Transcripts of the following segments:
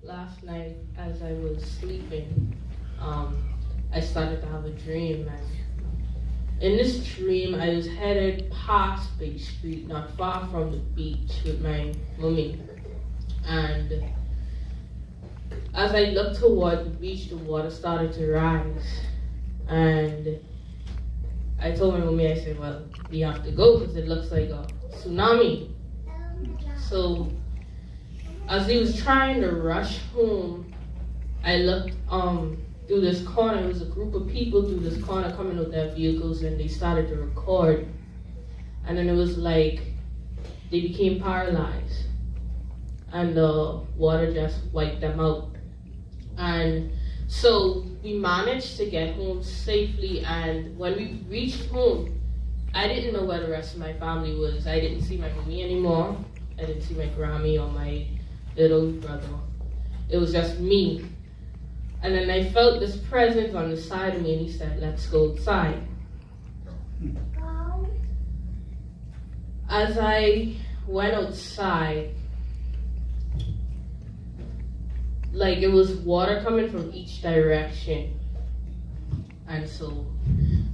last night as I was sleeping, I started to have a dream, and in this dream I was headed past Bay Street, not far from the beach, with my mommy. And as I looked toward the beach, the water started to rise. And I told my mommy, I said, well, we have to go because it looks like a tsunami. So as he was trying to rush home, I looked through this corner. It was a group of people through this corner coming with their vehicles, and they started to record. And then it was like they became paralyzed, and the water just wiped them out. And so we managed to get home safely, and when we reached home, I didn't know where the rest of my family was. I didn't see my mommy anymore. I didn't see my Grammy or my little brother. It was just me. And then I felt this presence on the side of me, and he said, let's go outside. As I went outside, like it was water coming from each direction. And so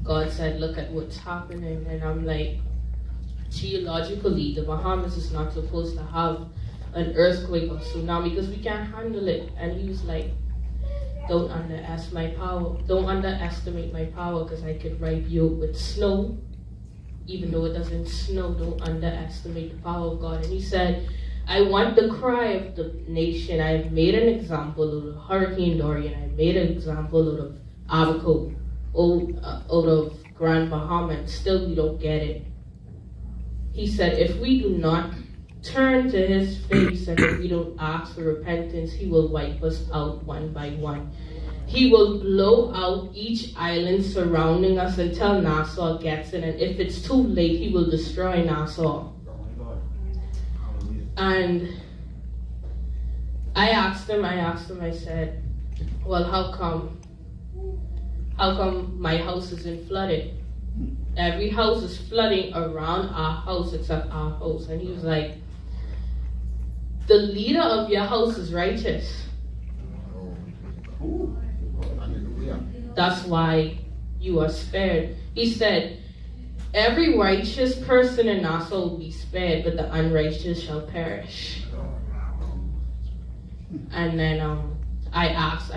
God said, look at what's happening. And I'm like, geologically, the Bahamas is not supposed to have an earthquake or tsunami because we can't handle it. And he was like, don't underestimate my power because I could wipe you out with snow. Even though it doesn't snow, don't underestimate the power of God. And he said, I want the cry of the nation. I have made an example of Hurricane Dorian. I made an example out of Abaco, out of Grand Bahama, and still we don't get it. He said, if we do not turn to his face and if we don't ask for repentance, he will wipe us out one by one. He will blow out each island surrounding us until Nassau gets it, and if it's too late, he will destroy Nassau. And I asked him, I said, well, how come my house isn't flooded? Every house is flooding around our house except our house. And he was like, the leader of your house is righteous. That's why you are spared. He said, every righteous person in Nassau will be spared, but the unrighteous shall perish. And then I asked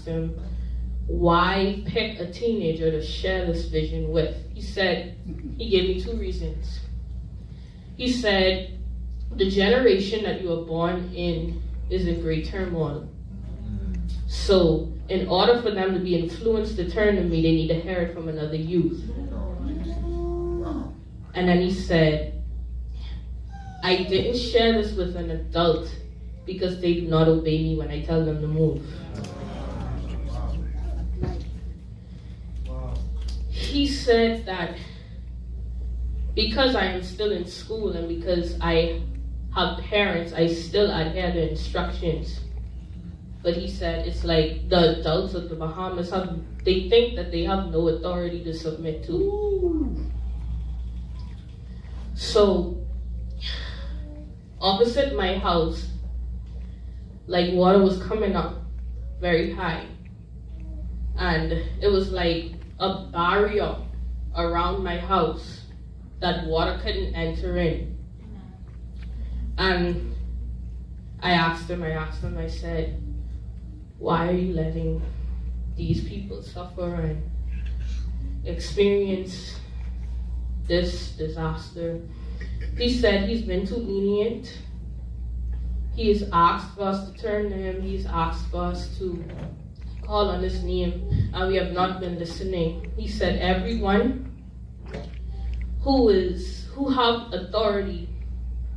him, why pick a teenager to share this vision with? He said, he gave me two reasons. He said, the generation that you were born in is in great turmoil. So in order for them to be influenced to turn to me, they need to hear it from another youth. And then he said, I didn't share this with an adult because they do not obey me when I tell them to move. He said that because I am still in school and because I have parents, I still adhere to instructions. But he said it's like the adults of the Bahamas they think that they have no authority to submit to. So, opposite my house, like water was coming up very high. And it was like a barrier around my house that water couldn't enter in. And I asked him, I said, why are you letting these people suffer and experience this disaster? He said he's been too lenient. He has asked for us to turn to him. He's asked for us to call on his name, and we have not been listening. He said everyone who have authority,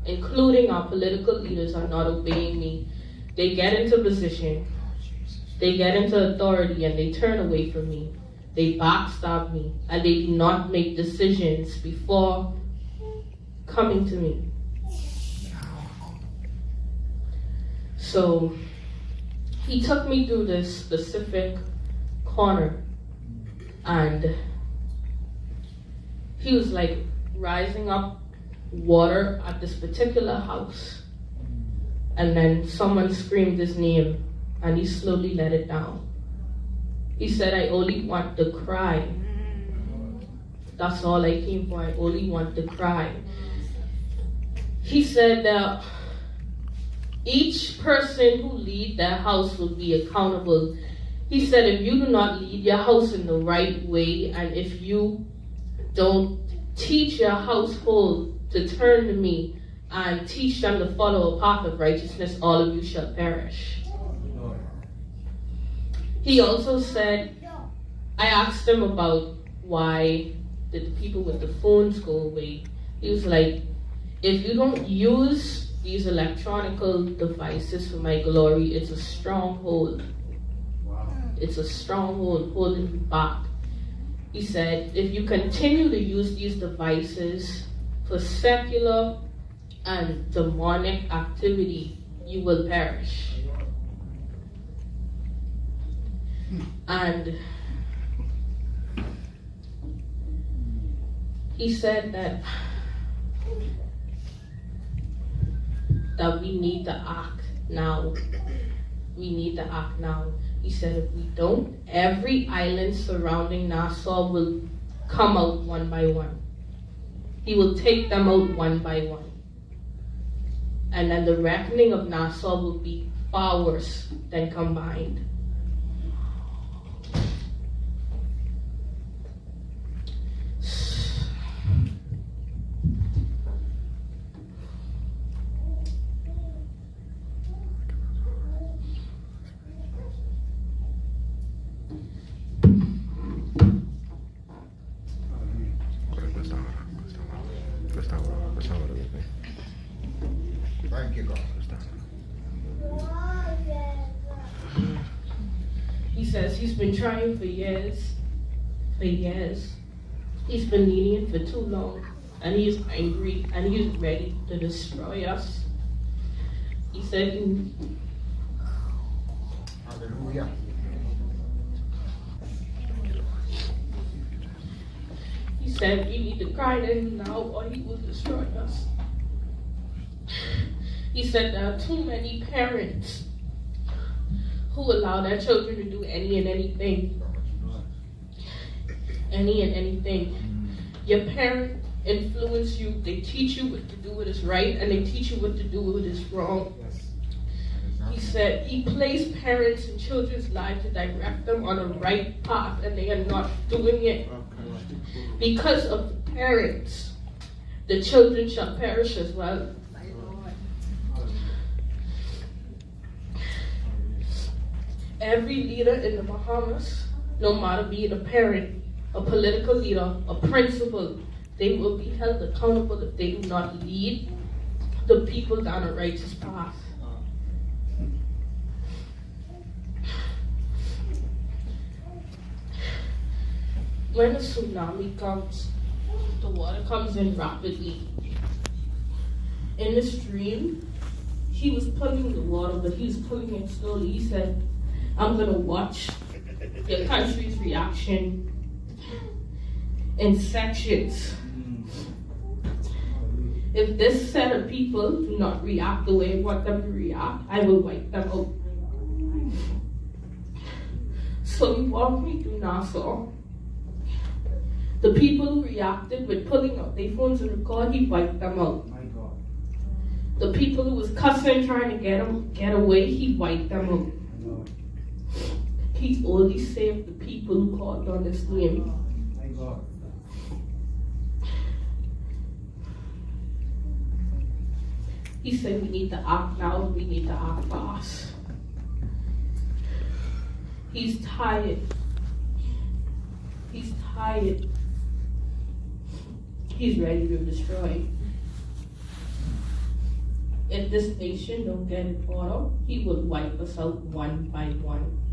including our political leaders, are not obeying me. They get into position, they get into authority, and they turn away from me. They backstab me, and they do not make decisions before coming to me. So he took me through this specific corner, and he was like rising up water at this particular house. And then someone screamed his name, and he slowly let it down. He said, I only want to cry. That's all I came for. I only want to cry. He said that each person who leads their house will be accountable. He said, if you do not lead your house in the right way, and if you don't teach your household to turn to me and teach them to follow a path of righteousness, all of you shall perish. He also said, I asked him about why did the people with the phones go away. He was like, if you don't use these electronical devices for my glory, it's a stronghold. Wow. It's a stronghold holding you back. He said, if you continue to use these devices for secular and demonic activity, you will perish. And he said that we need to act now. We need to act now. He said if we don't, every island surrounding Nassau will come out one by one. He will take them out one by one. And then the reckoning of Nassau will be far worse than combined. He says he's been trying for years. He's been lenient for too long, and he's angry, and he's ready to destroy us. He said, Hallelujah. He said, we need to cry to him now, or he will destroy us. He said there are too many parents who allow their children to do any and anything. Any and anything. Your parent influence you, they teach you what to do what is right, and they teach you what to do what is wrong. He said he placed parents in children's lives to direct them on a right path, and they are not doing it. Because of the parents, the children shall perish as well. Every leader in the Bahamas, no matter being a parent, a political leader, a principal, they will be held accountable if they do not lead the people down a righteous path. When a tsunami comes, the water comes in rapidly. In the stream, he was pulling the water, but he was pulling it slowly. He said, I'm going to watch your country's reaction in sections. If this set of people do not react the way I want them to react, I will wipe them out. So he walked me through Nassau. The people who reacted with pulling out their phones and record, he wiped them out. The people who was cussing, trying to get away, he wiped them out. He only saved the people who called on his name. He said we need to act now, we need to act fast. He's tired. He's tired. He's ready to destroy. If this nation don't get in order, he will wipe us out one by one.